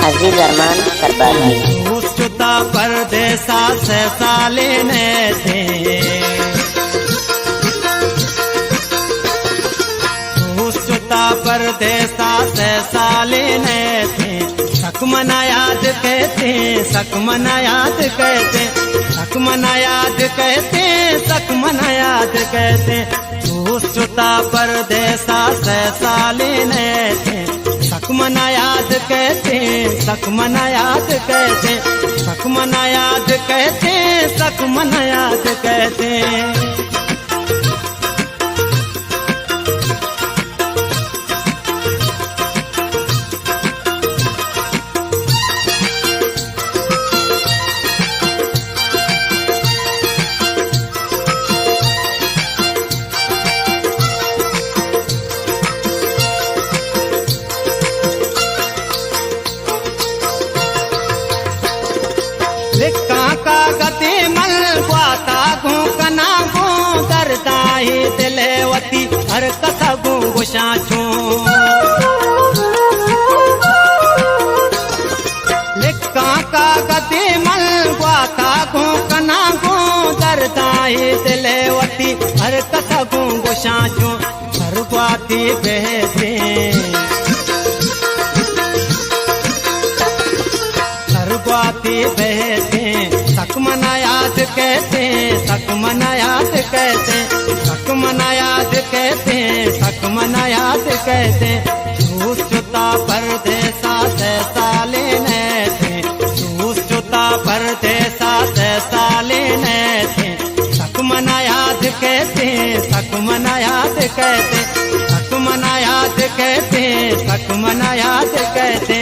अजीज अरमान करबाली। उच्चता परदेसा से सालेने थे, उच्चता परदेसा से सालेने थे। सकमना याद कहते, सकमना याद कहते, सकमना याद कहते, सकमना याद कहते। उच्चता परदेसा से सालेने थे, सकमना याद कहते, सकमना याद कहते, सकमना याद कहते, सकमना याद कहते। काका गति मल ग्वाता गो कना गो दरदाही दिलेवती हर कथा गो गुशाचो। काका गति मल ग्वाता गो कना गो दरदाही दिलेवती हर कथा गो गुशाचो। हर ग्वाती बहते, हर ग्वाती बहते। सकमना याद कहते, सकमना याद कहते, सकमना याद कहते, सकमना याद कहते। उच्चता परदेसा से सालेने थे, उच्चता परदेसा से सालेने थे। सकमना याद कहते, सकमना याद कहते, सकमना याद कहते, सकमना याद कहते।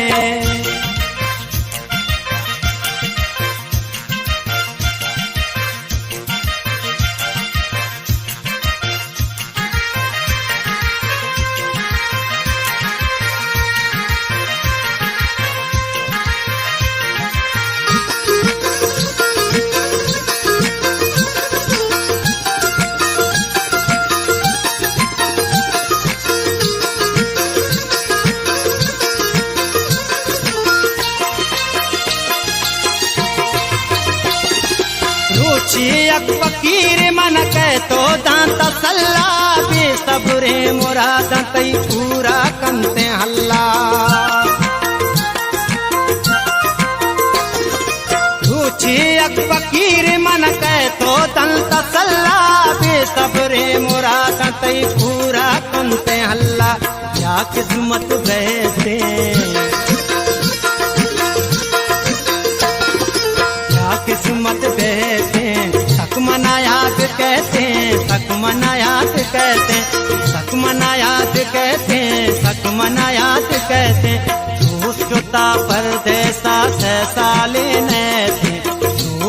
एक फकीर मन कह तो दांत सल्ला बे सबरे मुराद तई पूरा कंते हल्ला। रुचि एक फकीर मन कह तो दांत सल्ला बे सबरे मुराद तई पूरा कंते हल्ला। या किस्मत बहते, या किस्मत बहते। सकमना याद कहते, सकमना याद कहते, सकमना याद कहते, सकमना याद कहते। उच्चता परदेसा से सालेने थे,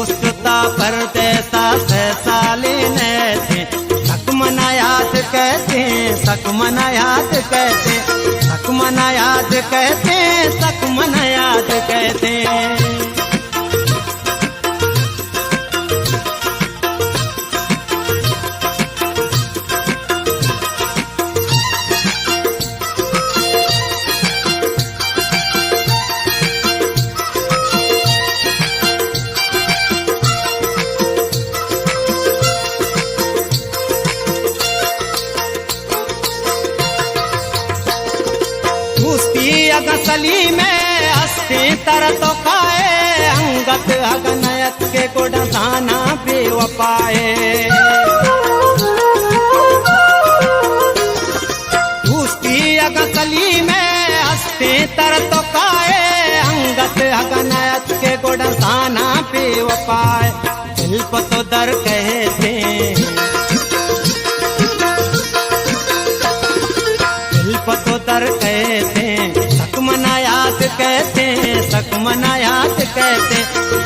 उच्चता परदेसा से सालेने थे। सकमना याद कहते, सकमना याद कहते, सकमना याद कहते, सकमना याद कहते। गसली में हस्ते तर तो खाए, अंगत अगनयत के गुड़साना बेवपाए। उसकी अगसली में हस्ते तर तो खाए, अंगत अगनयत के गुड़साना बेवपाए। दिल को तो दर कहते, दिल को तो दर कहते। सकमना याद कहते, सकमना याद कहते,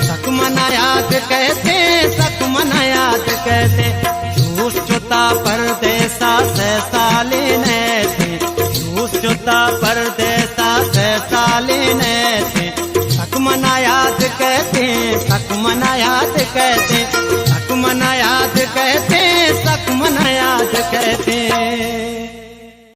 सकमना याद कहते, सकमना याद कहते। उच्चता परदेसा से सालेने थे, उच्चता परदेसा से सालेने थे। सकमना याद कहते, सकमना याद कहते, सकमना याद कहते, सकमना याद कहते।